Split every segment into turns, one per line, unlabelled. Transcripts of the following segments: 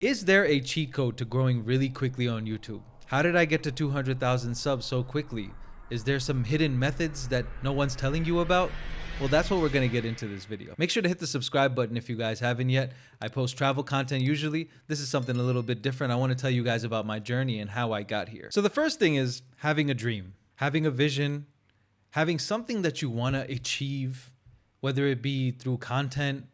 Is there a cheat code to growing really quickly on YouTube? How did I get to 200,000 subs so quickly? Is there some hidden methods that no one's telling you about? Well, that's what we're going to get into this video. Make sure to hit the subscribe button if you guys haven't yet. I post travel content usually. This is something a little bit different. I want to tell you guys about my journey and how I got here. So the first thing is having a dream, having a vision, having something that you want to achieve, whether it be through content,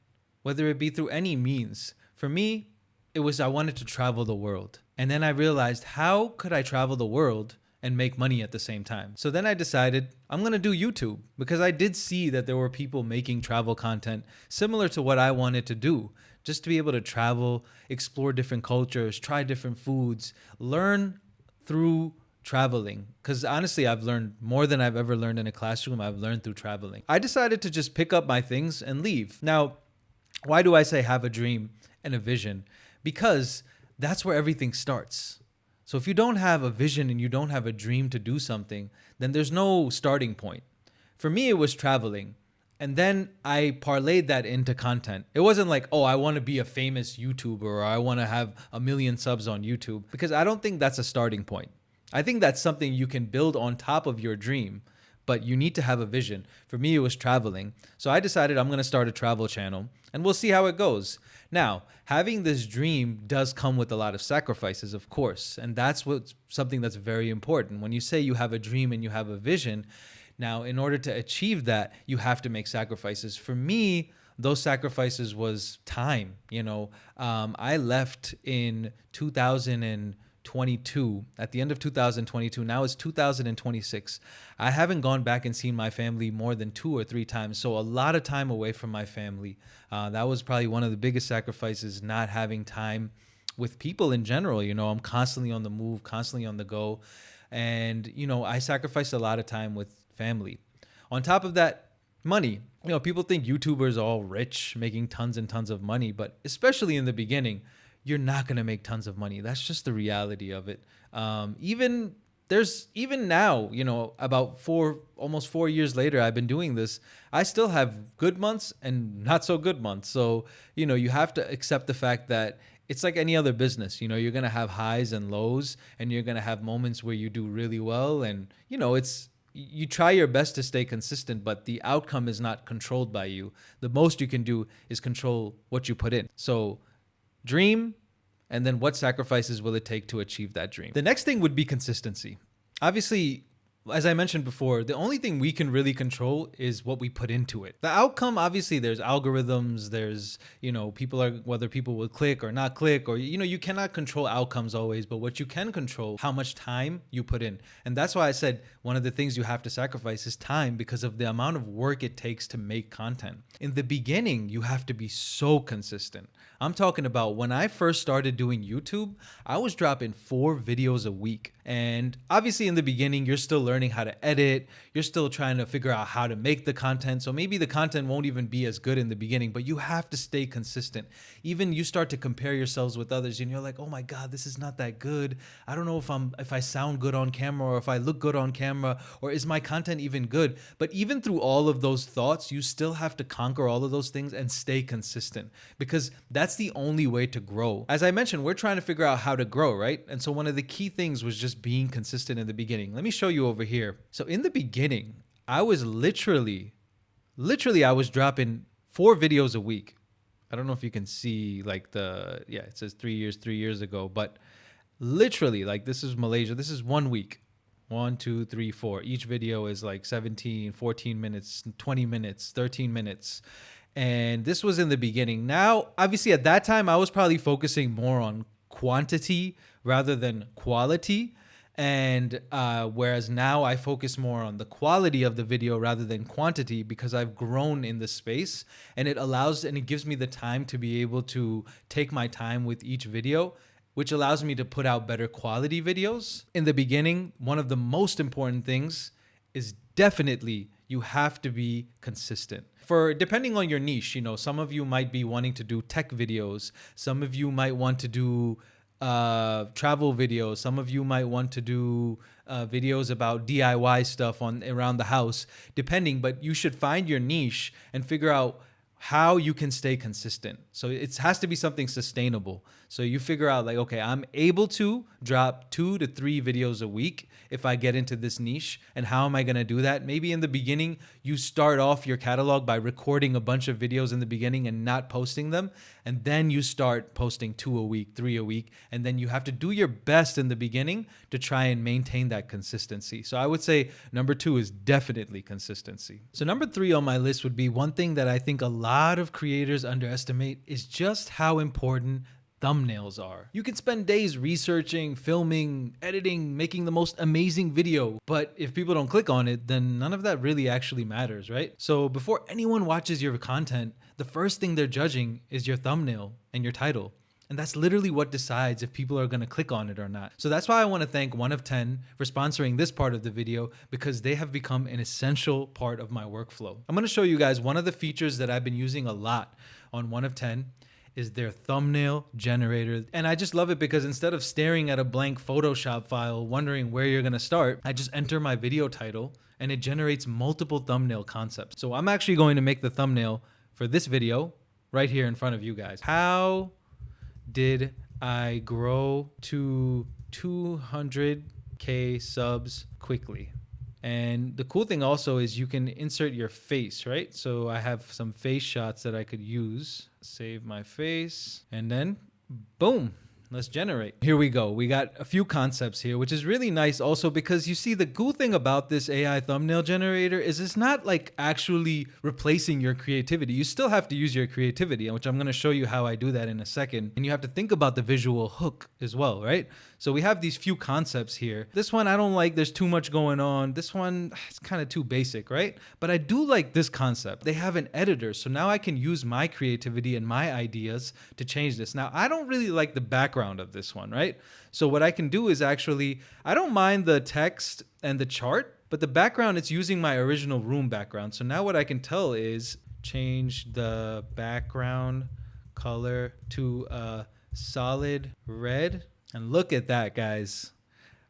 whether it be through any means. For me, it was I wanted to travel the world. And then I realized, how could I travel the world and make money at the same time? So then I decided I'm going to do YouTube, because I did see that there were people making travel content similar to what I wanted to do, just to be able to travel, explore different cultures, try different foods, learn through traveling. Because honestly, I've learned more than I've ever learned in a classroom. I've learned through traveling. I decided to just pick up my things and leave. Now, why do I say have a dream and a vision? Because that's where everything starts. So if you don't have a vision and you don't have a dream to do something, then there's no starting point. For me, it was traveling. And then I parlayed that into content. It wasn't like, oh, I want to be a famous YouTuber or I want to have 1 million subs on YouTube, because I don't think that's a starting point. I think that's something you can build on top of your dream, but you need to have a vision. For me, it was traveling. So I decided I'm going to start a travel channel and we'll see how it goes. Now, having this dream does come with a lot of sacrifices, of course. And that's something that's very important. When you say you have a dream and you have a vision, now, in order to achieve that, you have to make sacrifices. For me, those sacrifices was time. I left in 2022, at the end of 2022. Now it's 2026. I haven't gone back and seen my family more than 2 or 3 times. So a lot of time away from my family. That was probably one of the biggest sacrifices, not having time with people in general. I'm constantly on the move, constantly on the go. And, I sacrificed a lot of time with family. On top of that, money. People think YouTubers are all rich, making tons and tons of money, but especially in the beginning, you're not going to make tons of money. That's just the reality of it. Even now, about almost 4 years later, I've been doing this. I still have good months and not so good months. So, you have to accept the fact that it's like any other business. You're going to have highs and lows, and you're going to have moments where you do really well. And, you try your best to stay consistent, but the outcome is not controlled by you. The most you can do is control what you put in. So dream, and then what sacrifices will it take to achieve that dream? The next thing would be consistency. Obviously, as I mentioned before, the only thing we can really control is what we put into it. The outcome, obviously, there's algorithms, there's, whether people will click or not click, or, you cannot control outcomes always, but what you can control, how much time you put in. And that's why I said one of the things you have to sacrifice is time, because of the amount of work it takes to make content. In the beginning, you have to be so consistent. I'm talking about when I first started doing YouTube, I was dropping 4 videos a week. And obviously in the beginning, you're still learning how to edit. You're still trying to figure out how to make the content. So maybe the content won't even be as good in the beginning, but you have to stay consistent. Even you start to compare yourselves with others and you're like, oh my God, this is not that good. I don't know if I sound good on camera, or if I look good on camera, or is my content even good? But even through all of those thoughts, you still have to conquer all of those things and stay consistent, because that's the only way to grow. As I mentioned, we're trying to figure out how to grow, right? And so one of the key things was just being consistent in the beginning. Let me show you over here. So in the beginning, I was literally I was dropping 4 videos a week. I don't know if you can see it says 3 years ago, but literally, this is Malaysia. This is 1 week. 1, 2, 3, 4. Each video is like 17, 14 minutes, 20 minutes, 13 minutes. And this was in the beginning. Now, obviously at that time, I was probably focusing more on quantity rather than quality. And whereas now I focus more on the quality of the video rather than quantity, because I've grown in the space, and it gives me the time to be able to take my time with each video, which allows me to put out better quality videos. In the beginning, one of the most important things is definitely you have to be consistent. Depending on your niche, some of you might be wanting to do tech videos. Some of you might want to do travel videos. Some of you might want to do videos about DIY stuff around the house, depending. But you should find your niche and figure out how you can stay consistent. So it has to be something sustainable. So you figure out like, okay, I'm able to drop 2 to 3 videos a week if I get into this niche. And how am I going to do that? Maybe in the beginning, you start off your catalog by recording a bunch of videos in the beginning and not posting them. And then you start posting 2 a week, 3 a week. And then you have to do your best in the beginning to try and maintain that consistency. So I would say number 2 is definitely consistency. So number 3 on my list would be one thing that I think a lot of creators underestimate is just how important thumbnails are. You can spend days researching, filming, editing, making the most amazing video, but if people don't click on it, then none of that really actually matters, right? So before anyone watches your content, the first thing they're judging is your thumbnail and your title. And that's literally what decides if people are going to click on it or not. So that's why I want to thank 1 of 10 for sponsoring this part of the video, because they have become an essential part of my workflow. I'm going to show you guys one of the features that I've been using a lot on 1 of 10 is their thumbnail generator. And I just love it because instead of staring at a blank Photoshop file, wondering where you're going to start, I just enter my video title and it generates multiple thumbnail concepts. So I'm actually going to make the thumbnail for this video right here in front of you guys. How did I grow to 200K subs quickly? And the cool thing also is you can insert your face, right? So I have some face shots that I could use. Save my face, and then boom. Let's generate. Here we go. We got a few concepts here, which is really nice also because you see the cool thing about this AI thumbnail generator is it's not like actually replacing your creativity. You still have to use your creativity, which I'm going to show you how I do that in a second. And you have to think about the visual hook as well, right? So we have these few concepts here. This one I don't like. There's too much going on. This one it's kind of too basic, right? But I do like this concept. They have an editor, so now I can use my creativity and my ideas to change this. Now, I don't really like the background of this one, right? So what I can do is actually, I don't mind the text and the chart, but the background, it's using my original room background. So now what I can tell is change the background color to a solid red. And look at that, guys.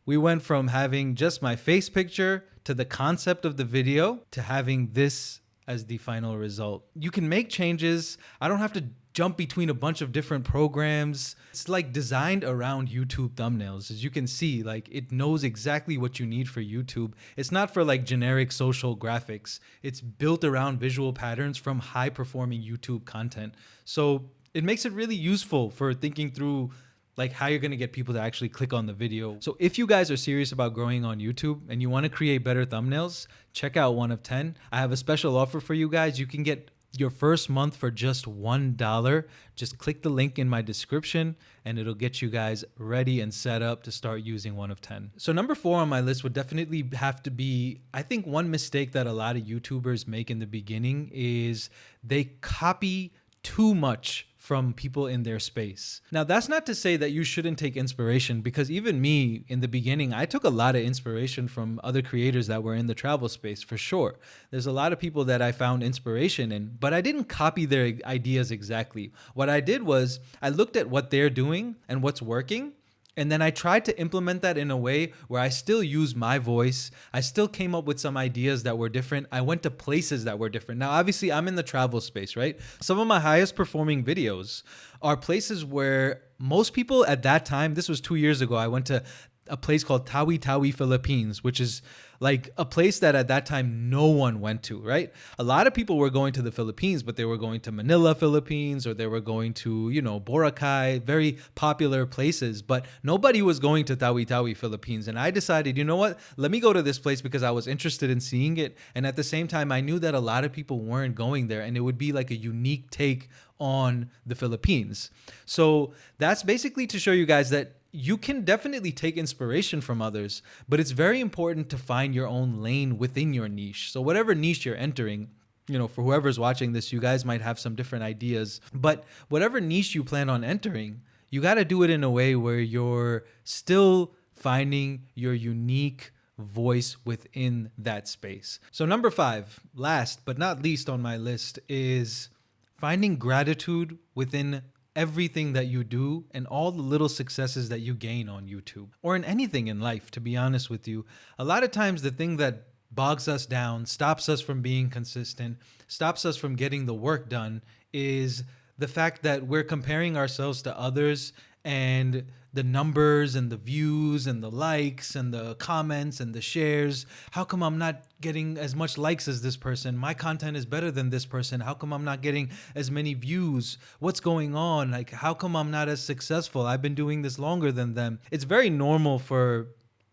We went from having just my face picture to the concept of the video to having this as the final result. You can make changes. I don't have to jump between a bunch of different programs. It's like designed around YouTube thumbnails. As you can see, like it knows exactly what you need for YouTube. It's not for like generic social graphics. It's built around visual patterns from high performing YouTube content. So it makes it really useful for thinking through like how you're going to get people to actually click on the video. So if you guys are serious about growing on YouTube and you want to create better thumbnails, check out 1 of 10. I have a special offer for you guys. You can get your first month for just $1. Just click the link in my description and it'll get you guys ready and set up to start using 1 of 10. So number 4 on my list would definitely have to be, I think one mistake that a lot of YouTubers make in the beginning is they copy too much from people in their space. Now, that's not to say that you shouldn't take inspiration, because even me in the beginning, I took a lot of inspiration from other creators that were in the travel space for sure. There's a lot of people that I found inspiration in, but I didn't copy their ideas exactly. What I did was I looked at what they're doing and what's working, and then I tried to implement that in a way where I still use my voice. I still came up with some ideas that were different. I went to places that were different. Now, obviously, I'm in the travel space, right? Some of my highest performing videos are places where most people at that time, this was 2 years ago, I went to a place called Tawi-Tawi, Philippines, which is like a place that at that time no one went to, right? A lot of people were going to the Philippines, but they were going to Manila, Philippines, or they were going to, you know, Boracay, very popular places, but nobody was going to Tawi-Tawi, Philippines. And I decided, you know what, let me go to this place because I was interested in seeing it. And at the same time, I knew that a lot of people weren't going there and it would be like a unique take on the Philippines. So that's basically to show you guys that you can definitely take inspiration from others, but it's very important to find your own lane within your niche. So whatever niche you're entering, you know, for whoever's watching this, you guys might have some different ideas, but whatever niche you plan on entering, you got to do it in a way where you're still finding your unique voice within that space. So number 5, last but not least on my list, is finding gratitude within everything that you do and all the little successes that you gain on YouTube or in anything in life. To be honest with you, a lot of times the thing that bogs us down, stops us from being consistent, stops us from getting the work done is the fact that we're comparing ourselves to others, and the numbers and the views and the likes and the comments and the shares. How come I'm not getting as much likes as this person? My content is better than this person. How come I'm not getting as many views? What's going on? Like, how come I'm not as successful? I've been doing this longer than them. It's very normal for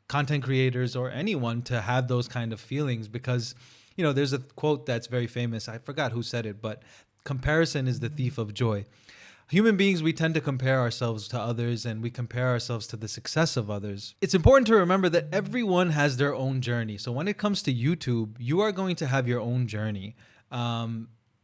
content creators or anyone to have those kind of feelings because, there's a quote that's very famous. I forgot who said it, but comparison is the thief of joy. Human beings, we tend to compare ourselves to others, and we compare ourselves to the success of others. It's important to remember that everyone has their own journey. So when it comes to YouTube, you are going to have your own journey.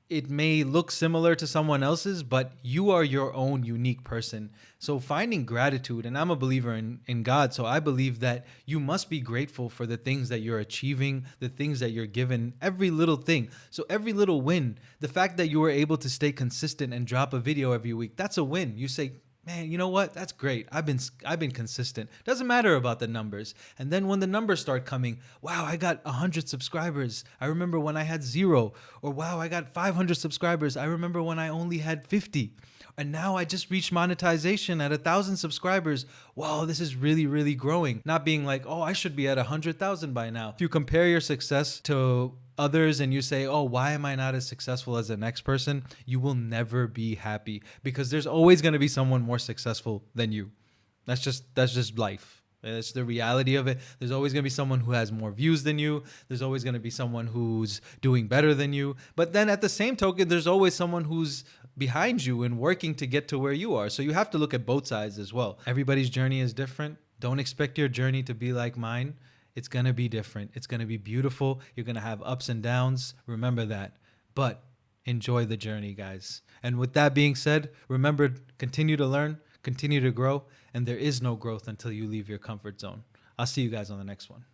It may look similar to someone else's, but you are your own unique person. So finding gratitude, and I'm a believer in God, so I believe that you must be grateful for the things that you're achieving, the things that you're given, every little thing. So every little win, the fact that you were able to stay consistent and drop a video every week, that's a win. You say, man, you know what? That's great. I've been consistent. Doesn't matter about the numbers. And then when the numbers start coming, wow, I got 100 subscribers. I remember when I had 0. Or wow, I got 500 subscribers. I remember when I only had 50. And now I just reached monetization at 1,000 subscribers. Wow, this is really, really growing. Not being like, oh, I should be at 100,000 by now. If you compare your success to others and you say, oh, why am I not as successful as the next person? You will never be happy because there's always going to be someone more successful than you. That's just life. That's the reality of it. There's always going to be someone who has more views than you. There's always going to be someone who's doing better than you. But then at the same token, there's always someone who's behind you and working to get to where you are. So you have to look at both sides as well. Everybody's journey is different. Don't expect your journey to be like mine. It's going to be different. It's going to be beautiful. You're going to have ups and downs. Remember that. But enjoy the journey, guys. And with that being said, remember, continue to learn, continue to grow, and there is no growth until you leave your comfort zone. I'll see you guys on the next one.